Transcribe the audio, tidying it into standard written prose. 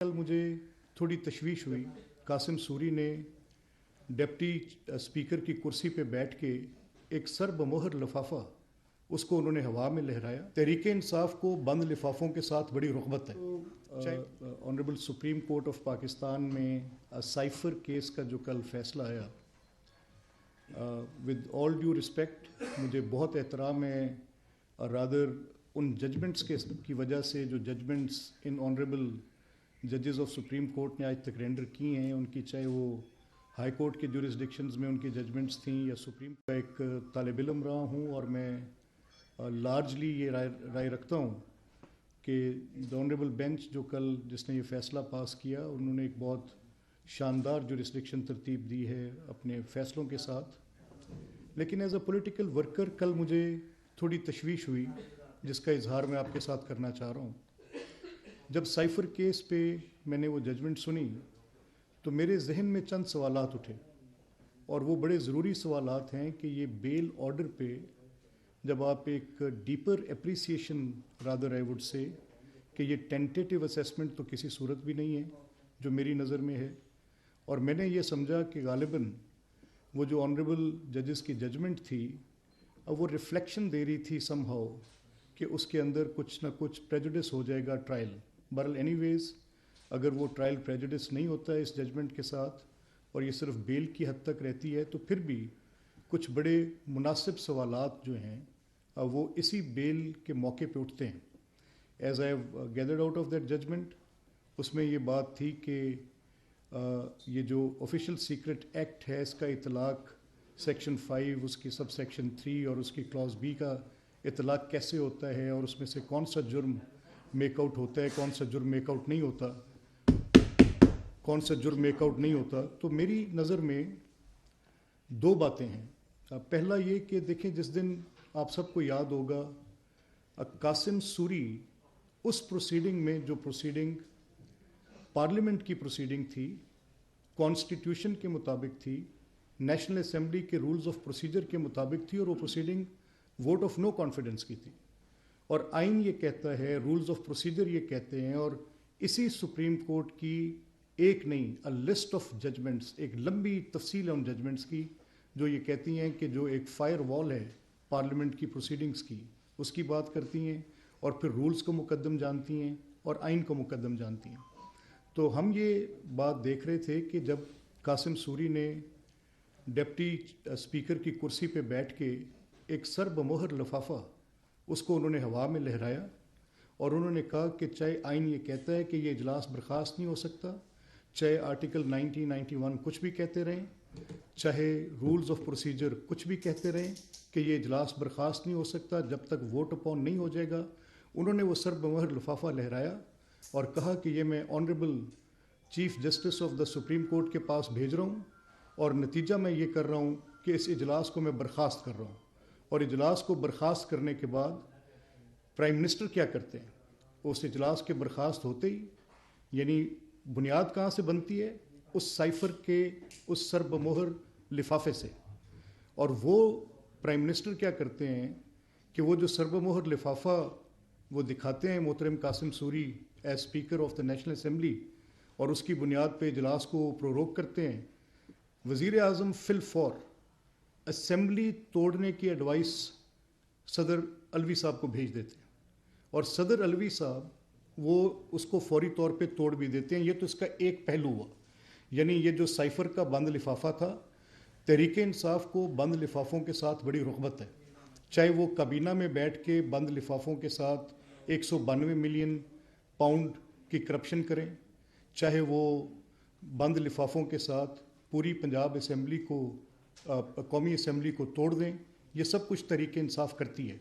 कल मुझे थोड़ी तशवीश हुई। कासिम सूरी ने डिप्टी स्पीकर की कुर्सी पे बैठ के एक सर बमोहर लिफाफा उसको उन्होंने हवा में लहराया। तहरीक इंसाफ को बंद लिफाफों के साथ बड़ी रुग़बत है। Honourable supreme court of Pakistan में साइफर केस का जो कल फैसला आया, विद ऑल ड्यू रिस्पेक्ट मुझे बहुत एहतराम है रादर उन जजमेंट्स की वजह से जो जजमेंट्स इन ऑनरेबल जजेस ऑफ सुप्रीम कोर्ट ने आज तक रेंडर की हैं, उनकी चाहे वो हाई कोर्ट के जुरिस्डिक्शंस में उनकी जजमेंट्स थी या सुप्रीम का एक तालिब इल्म रहा हूँ, और मैं लार्जली ये राय रखता हूँ कि द ऑनरेबल बेंच जो कल जिसने ये फ़ैसला पास किया, उन्होंने एक बहुत शानदार जुरिस्डिक्शन तरतीब दी है अपने फ़ैसलों के साथ। लेकिन एज अ पॉलिटिकल वर्कर कल मुझे थोड़ी तशवीश हुई, जिसका इजहार मैं आपके साथ करना चाह रहा हूँ। जब साइफर केस पे मैंने वो जजमेंट सुनी तो मेरे जहन में चंद सवालात उठे, और वो बड़े ज़रूरी सवालात हैं कि ये बेल ऑर्डर पे जब आप एक deeper appreciation rather I would say कि ये टेंटेटिव असेसमेंट तो किसी सूरत भी नहीं है जो मेरी नज़र में है, और मैंने ये समझा कि गालिबन वो जो ऑनरेबल जजेस की जजमेंट थी, अब वो रिफ्लेक्शन दे रही थी समहाउ कि उसके अंदर कुछ ना कुछ प्रेजुडिस हो जाएगा ट्रायल। बहरहाल एनीवेज अगर वो ट्रायल प्रेजुडिस नहीं होता है इस जजमेंट के साथ और ये सिर्फ बेल की हद तक रहती है, तो फिर भी कुछ बड़े मुनासिब सवालात जो हैं वो इसी बेल के मौके पे उठते हैं। As I have gathered out of that judgment, उसमें ये बात थी कि ये जो ऑफिशियल सीक्रेट एक्ट है इसका इतलाक़ सेक्शन 5 उसकी सब सेक्शन 3 और उसकी क्लॉज बी का इतलाक़ कैसे होता है, और उसमें से कौन सा जुर्म मेकआउट होता है, कौन सा जुर्म मेकआउट नहीं होता, कौन सा जुर्म मेकआउट नहीं होता। तो मेरी नज़र में दो बातें हैं। पहला ये कि देखें, जिस दिन आप सबको याद होगा कासिम सूरी उस प्रोसीडिंग में, जो प्रोसीडिंग पार्लियामेंट की प्रोसीडिंग थी, कॉन्स्टिट्यूशन के मुताबिक थी, नेशनल असेंबली के रूल्स ऑफ प्रोसीजर के मुताबिक थी, और वो proceeding vote of no confidence की थी। और आइन ये कहता है, रूल्स ऑफ प्रोसीजर ये कहते हैं, और इसी सुप्रीम कोर्ट की एक नहीं अ लिस्ट ऑफ जजमेंट्स, एक लंबी तफसील है उन जजमेंट्स की जो ये कहती हैं कि जो एक फायर वॉल है पार्लियामेंट की प्रोसीडिंग्स की, उसकी बात करती हैं, और फिर रूल्स को मुकद्दम जानती हैं और आइन को मुकद्दम जानती हैं। तो हम ये बात देख रहे थे कि जब कासिम सूरी ने डिप्टी स्पीकर की कुर्सी पे बैठ के एक सर बमोहर लिफाफा उसको उन्होंने हवा में लहराया, और उन्होंने कहा कि चाहे आइन ये कहता है कि ये इजलास बर्खास्त नहीं हो सकता, चाहे आर्टिकल 1991 कुछ भी कहते रहें, चाहे रूल्स ऑफ प्रोसीजर कुछ भी कहते रहें कि ये इजलास बर्खास्त नहीं हो सकता जब तक वोट अपॉन नहीं हो जाएगा, उन्होंने वो सर बमोहर लिफाफा लहराया और कहा कि ये मैं honourable chief justice of the supreme court के पास भेज रहा हूँ, और नतीजा मैं ये कर रहा हूँ कि इस इजलास को मैं बर्खास्त कर रहा हूँ। और इजलास को बर्खास्त करने के बाद प्राइम मिनिस्टर क्या करते हैं, उस इजलास के बर्खास्त होते ही, यानी बुनियाद कहाँ से बनती है, उस साइफर के उस सर बमोहर लिफाफे से। और वो प्राइम मिनिस्टर क्या करते हैं कि वो जो सर बमोहर लिफाफा वो दिखाते हैं मोहतरम Qasim Suri as speaker of the national assembly, और उसकी बुनियाद पे इजलास को प्रोरोक करते हैं। वज़ीर आज़म फिल फॉर असेंबली तोड़ने की एडवाइस सदर अलवी साहब को भेज देते हैं, और सदर अलवी साहब वो उसको फौरी तौर पे तोड़ भी देते हैं। ये तो इसका एक पहलू हुआ, यानी ये जो साइफर का बंद लिफाफा था, तहरीक इंसाफ को बंद लिफाफों के साथ बड़ी रुग़बत है। चाहे वो काबीना में बैठ के बंद लिफाफों के साथ 192 मिलियन पाउंड की करप्शन करें, चाहे वो बंद लिफाफों के साथ पूरी पंजाब असेंबली को, कौमी असेंबली को तोड़ दें, ये सब कुछ तहरीक इंसाफ करती है।